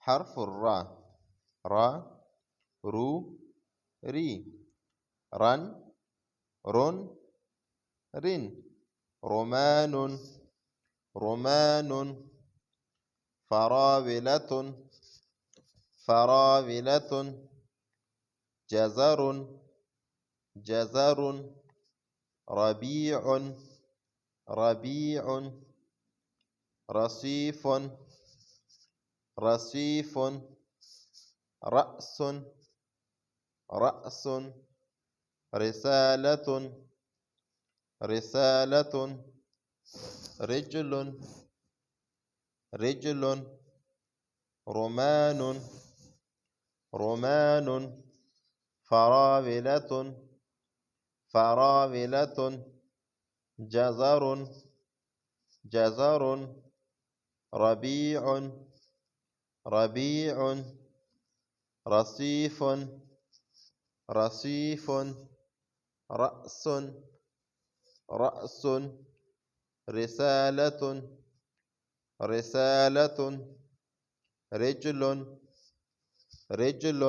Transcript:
حرف الراء را رو ري رن رن رن رمان رمان فراولة فراولة جزر جزر ربيع ربيع رصيف رصيف رأس رأس رسالة رسالة رجل رجل رمان رمان فراولة فراولة جزر جزر ربيع ربيع رصيف رصيف رأس رأس رسالة رسالة رجل رجل